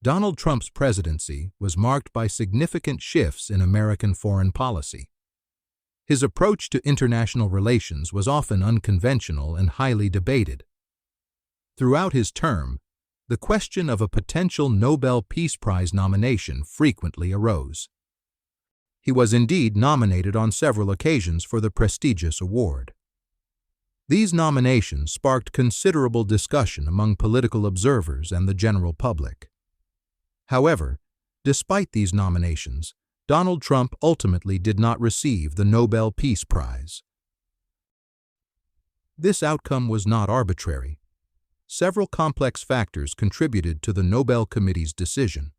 Donald Trump's presidency was marked by significant shifts in American foreign policy. His approach to international relations was often unconventional and highly debated. Throughout his term, the question of a potential Nobel Peace Prize nomination frequently arose. He was indeed nominated on several occasions for the prestigious award. These nominations sparked considerable discussion among political observers and the general public. However, despite these nominations, Donald Trump ultimately did not receive the Nobel Peace Prize. This outcome was not arbitrary. Several complex factors contributed to the Nobel Committee's decision.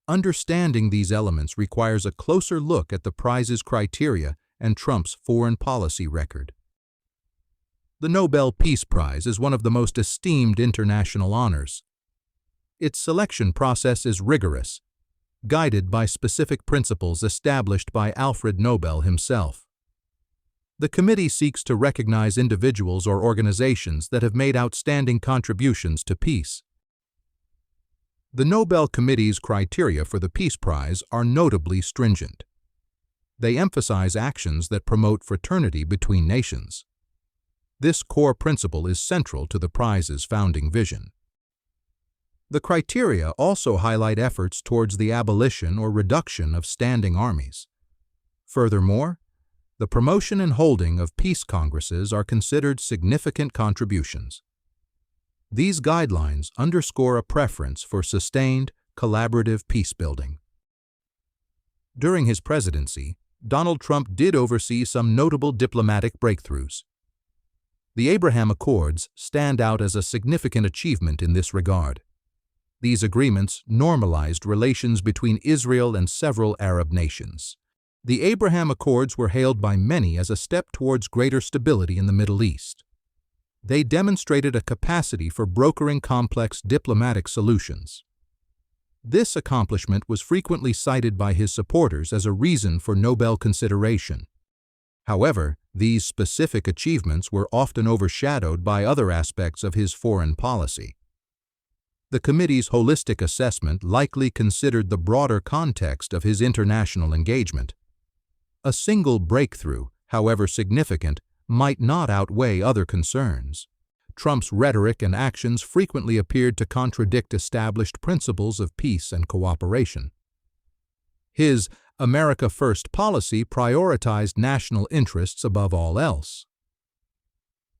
Understanding these elements requires a closer look at the prize's criteria and Trump's foreign policy record. The Nobel Peace Prize is one of the most esteemed international honors. Its selection process is rigorous, guided by specific principles established by Alfred Nobel himself. The committee seeks to recognize individuals or organizations that have made outstanding contributions to peace. The Nobel Committee's criteria for the Peace Prize are notably stringent. They emphasize actions that promote fraternity between nations. This core principle is central to the prize's founding vision. The criteria also highlight efforts towards the abolition or reduction of standing armies. Furthermore, the promotion and holding of peace congresses are considered significant contributions. These guidelines underscore a preference for sustained, collaborative peace-building. During his presidency, Donald Trump did oversee some notable diplomatic breakthroughs. The Abraham Accords stand out as a significant achievement in this regard. These agreements normalized relations between Israel and several Arab nations. The Abraham Accords were hailed by many as a step towards greater stability in the Middle East. They demonstrated a capacity for brokering complex diplomatic solutions. This accomplishment was frequently cited by his supporters as a reason for Nobel consideration. However, these specific achievements were often overshadowed by other aspects of his foreign policy. The committee's holistic assessment likely considered the broader context of his international engagement. A single breakthrough, however significant, might not outweigh other concerns. Trump's rhetoric and actions frequently appeared to contradict established principles of peace and cooperation. His America First policy prioritized national interests above all else.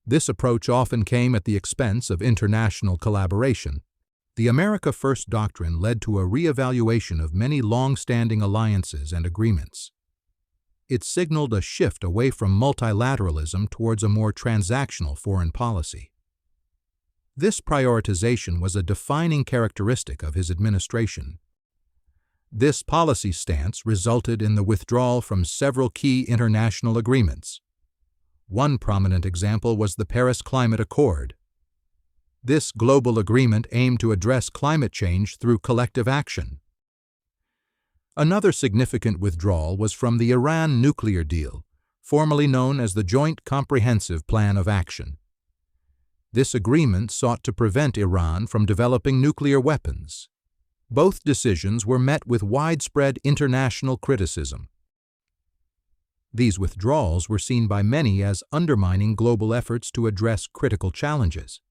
This approach often came at the expense of international collaboration. The America First doctrine led to a reevaluation of many long-standing alliances and agreements. It signaled a shift away from multilateralism towards a more transactional foreign policy. This prioritization was a defining characteristic of his administration. This policy stance resulted in the withdrawal from several key international agreements. One prominent example was the Paris Climate Accord. This global agreement aimed to address climate change through collective action. Another significant withdrawal was from the Iran nuclear deal, formerly known as the Joint Comprehensive Plan of Action. This agreement sought to prevent Iran from developing nuclear weapons. Both decisions were met with widespread international criticism. These withdrawals were seen by many as undermining global efforts to address critical challenges.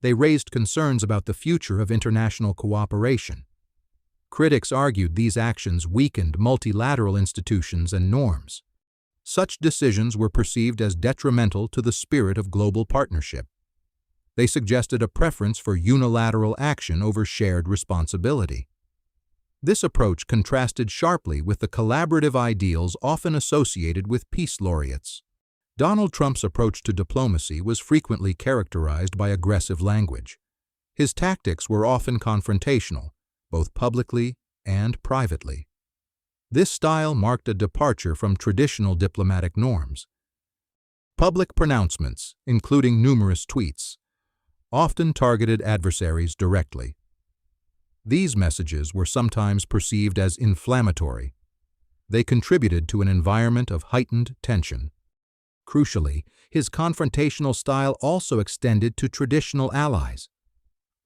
They raised concerns about the future of international cooperation. Critics argued these actions weakened multilateral institutions and norms. Such decisions were perceived as detrimental to the spirit of global partnership. They suggested a preference for unilateral action over shared responsibility. This approach contrasted sharply with the collaborative ideals often associated with peace laureates. Donald Trump's approach to diplomacy was frequently characterized by aggressive language. His tactics were often confrontational, both publicly and privately. This style marked a departure from traditional diplomatic norms. Public pronouncements, including numerous tweets, often targeted adversaries directly. These messages were sometimes perceived as inflammatory. They contributed to an environment of heightened tension. Crucially, his confrontational style also extended to traditional allies.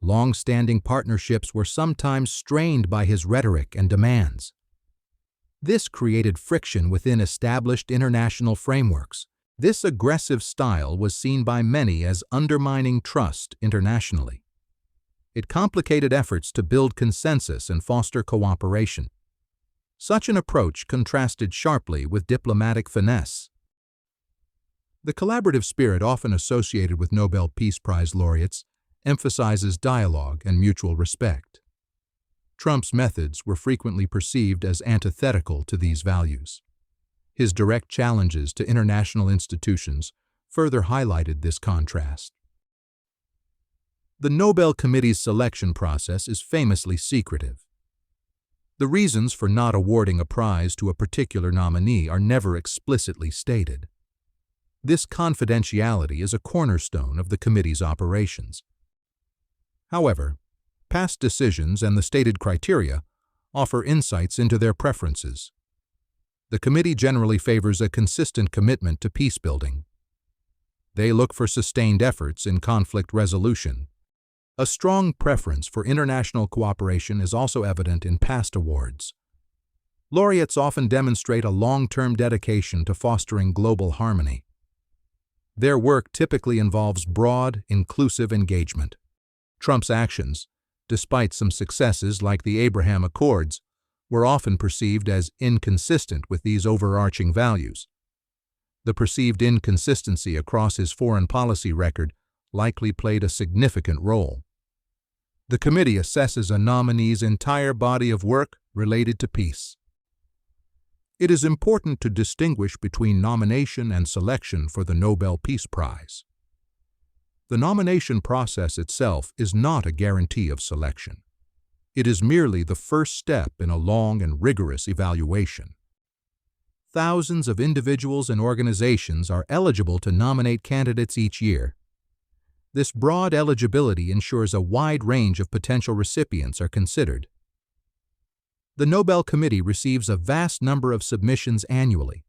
Long-standing partnerships were sometimes strained by his rhetoric and demands. This created friction within established international frameworks. This aggressive style was seen by many as undermining trust internationally. It complicated efforts to build consensus and foster cooperation. Such an approach contrasted sharply with diplomatic finesse. The collaborative spirit often associated with Nobel Peace Prize laureates emphasizes dialogue and mutual respect. Trump's methods were frequently perceived as antithetical to these values. His direct challenges to international institutions further highlighted this contrast. The Nobel Committee's selection process is famously secretive. The reasons for not awarding a prize to a particular nominee are never explicitly stated. This confidentiality is a cornerstone of the committee's operations. However, past decisions and the stated criteria offer insights into their preferences. The committee generally favors a consistent commitment to peace-building. They look for sustained efforts in conflict resolution. A strong preference for international cooperation is also evident in past awards. Laureates often demonstrate a long-term dedication to fostering global harmony. Their work typically involves broad, inclusive engagement. Trump's actions, despite some successes like the Abraham Accords, were often perceived as inconsistent with these overarching values. The perceived inconsistency across his foreign policy record likely played a significant role. The committee assesses a nominee's entire body of work related to peace. It is important to distinguish between nomination and selection for the Nobel Peace Prize. The nomination process itself is not a guarantee of selection. It is merely the first step in a long and rigorous evaluation. Thousands of individuals and organizations are eligible to nominate candidates each year. This broad eligibility ensures a wide range of potential recipients are considered. The Nobel Committee receives a vast number of submissions annually.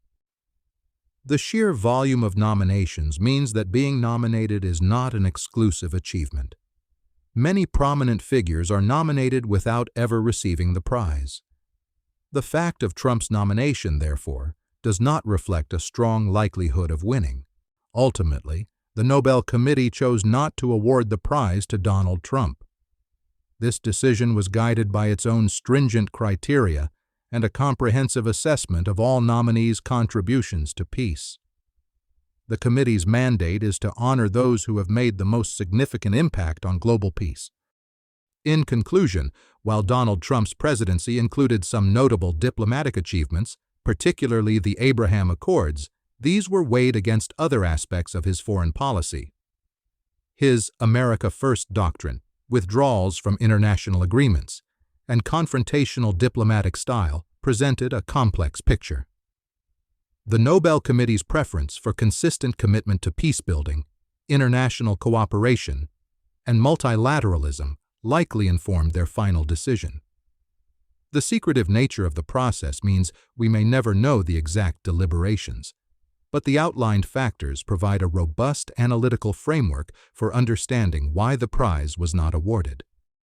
The sheer volume of nominations means that being nominated is not an exclusive achievement. Many prominent figures are nominated without ever receiving the prize. The fact of Trump's nomination, therefore, does not reflect a strong likelihood of winning. Ultimately, the Nobel Committee chose not to award the prize to Donald Trump. This decision was guided by its own stringent criteria and a comprehensive assessment of all nominees' contributions to peace. The committee's mandate is to honor those who have made the most significant impact on global peace. In conclusion, while Donald Trump's presidency included some notable diplomatic achievements, particularly the Abraham Accords, these were weighed against other aspects of his foreign policy. His America First doctrine, withdrawals from international agreements, and confrontational diplomatic style presented a complex picture. The Nobel Committee's preference for consistent commitment to peace-building, international cooperation, and multilateralism likely informed their final decision. The secretive nature of the process means we may never know the exact deliberations, but the outlined factors provide a robust analytical framework for understanding why the prize was not awarded.